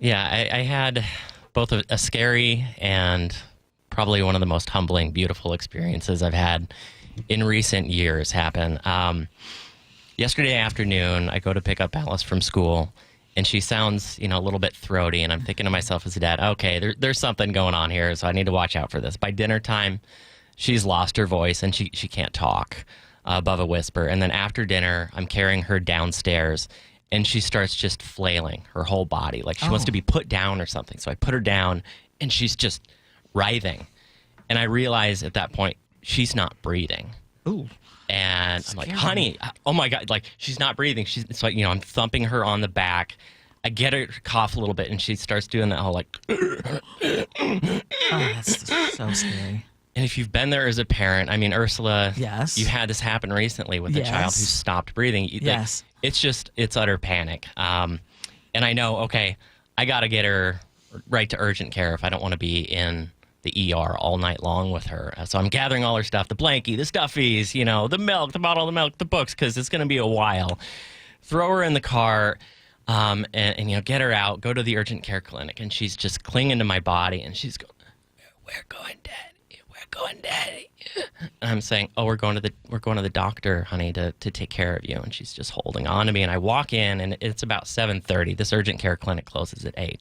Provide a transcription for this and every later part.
Yeah, I had both a scary and probably one of the most humbling, beautiful experiences I've had in recent years happen. Yesterday afternoon, I go to pick up Alice from school, and she sounds, a little bit throaty, and I'm thinking to myself as a dad, okay, there's something going on here, so I need to watch out for this. By dinner time, she's lost her voice, and she can't talk above a whisper. And then after dinner, I'm carrying her downstairs, and she starts just flailing her whole body, like she wants to be put down or something. So I put her down, and she's just writhing. And I realize at that point, she's not breathing. Ooh. And I'm like, honey, oh my God, like she's not breathing. It's like, I'm thumping her on the back. I get her to cough a little bit, and she starts doing that whole like. Oh, that's so scary. And if you've been there as a parent, I mean, Ursula, yes, you had this happen recently with a child who stopped breathing. Yes. It's utter panic. And I know, okay, I got to get her right to urgent care if I don't want to be in the ER all night long with her. So I'm gathering all her stuff, the blankie, the stuffies, the milk, the bottle of milk, the books, because it's going to be a while. Throw her in the car and get her out, go to the urgent care clinic. And she's just clinging to my body, and she's going, we're going, Daddy. We're going, Daddy. And I'm saying, oh, we're going to the doctor, honey, to take care of you. And she's just holding on to me. And I walk in, and it's about 7:30. This urgent care clinic closes at 8.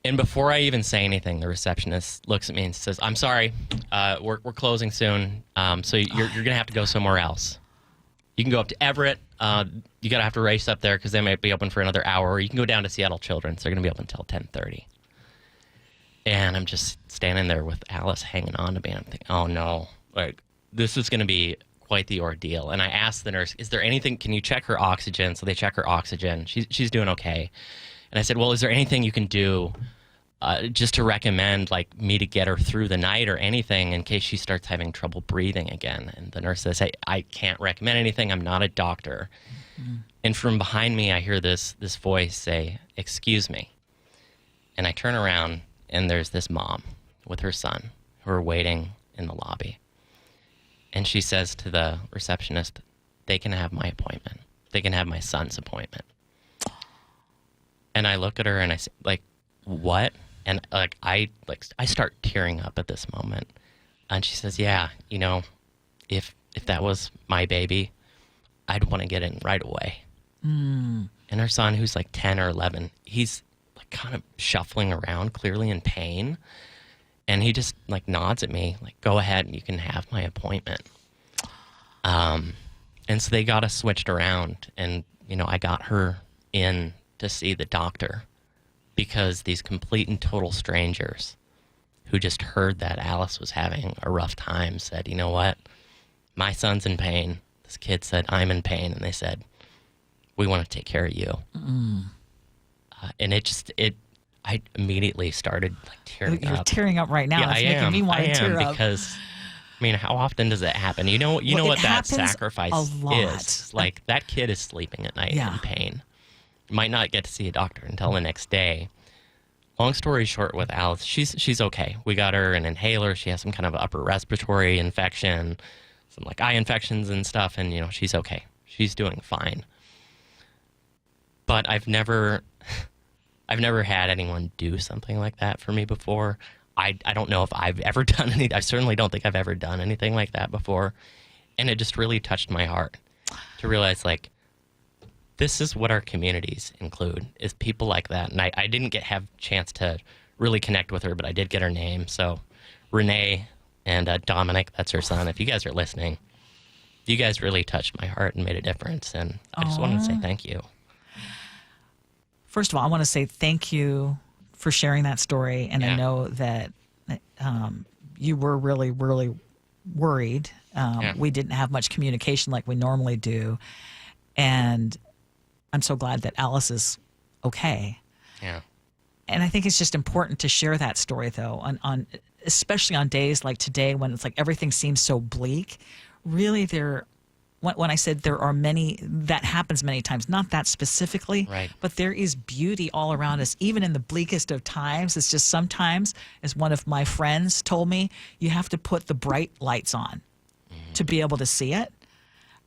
And before I even say anything, the receptionist looks at me and says, I'm sorry, we're closing soon, so you're going to have to go somewhere else. You can go up to Everett. You got to have to race up there because they might be open for another hour, or you can go down to Seattle Children's. They're going to be open until 10:30. And I'm just standing there with Alice hanging on to me, and I'm thinking, oh, no, like this is going to be quite the ordeal. And I asked the nurse, is there anything, can you check her oxygen? So they check her oxygen. She's doing okay. And I said, well, is there anything you can do just to recommend, like, me to get her through the night or anything in case she starts having trouble breathing again? And the nurse says, hey, I can't recommend anything. I'm not a doctor. Mm-hmm. And from behind me, I hear this voice say, excuse me. And I turn around, and there's this mom with her son who are waiting in the lobby. And she says to the receptionist, they can have my appointment. They can have my son's appointment. And I look at her and I say, like, what? And I start tearing up at this moment. And she says, yeah, if that was my baby, I'd want to get in right away. Mm. And her son, who's like 10 or 11, he's like kind of shuffling around, clearly in pain. And he just like nods at me, like, go ahead and you can have my appointment. And so they got us switched around, and, I got her in to see the doctor because these complete and total strangers who just heard that Alice was having a rough time said, you know what, my son's in pain. This kid said, I'm in pain. And they said, we want to take care of you. Mm. And I immediately started like tearing up. You're tearing up right now. Yeah, it's making me want to tear up. Because, how often does it happen? You know what that sacrifice is. Like, that kid is sleeping at night in pain. Might not get to see a doctor until the next day. Long story short, with Alice, she's okay. We got her an inhaler. She has some kind of upper respiratory infection, some like eye infections and stuff, and she's okay. She's doing fine. But I've never had anyone do something like that for me before. I don't know if I've ever done anything. I certainly don't think I've ever done anything like that before. And it just really touched my heart to realize, like, this is what our communities include, is people like that. And I didn't have a chance to really connect with her, but I did get her name. So Renee and Dominic, that's her son, if you guys are listening, you guys really touched my heart and made a difference. And I just wanted to say thank you. First of all, I want to say thank you for sharing that story. And I know that you were really, really worried. We didn't have much communication like we normally do. And I'm so glad that Alice is okay. Yeah. And I think it's just important to share that story, though, on especially on days like today when it's like everything seems so bleak. Really, when I said there are many, that happens many times, not that specifically, right, but there is beauty all around us, even in the bleakest of times. It's just sometimes, as one of my friends told me, you have to put the bright lights on to be able to see it.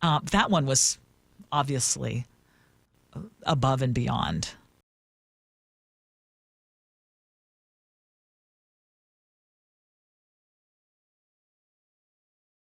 That one was obviously above and beyond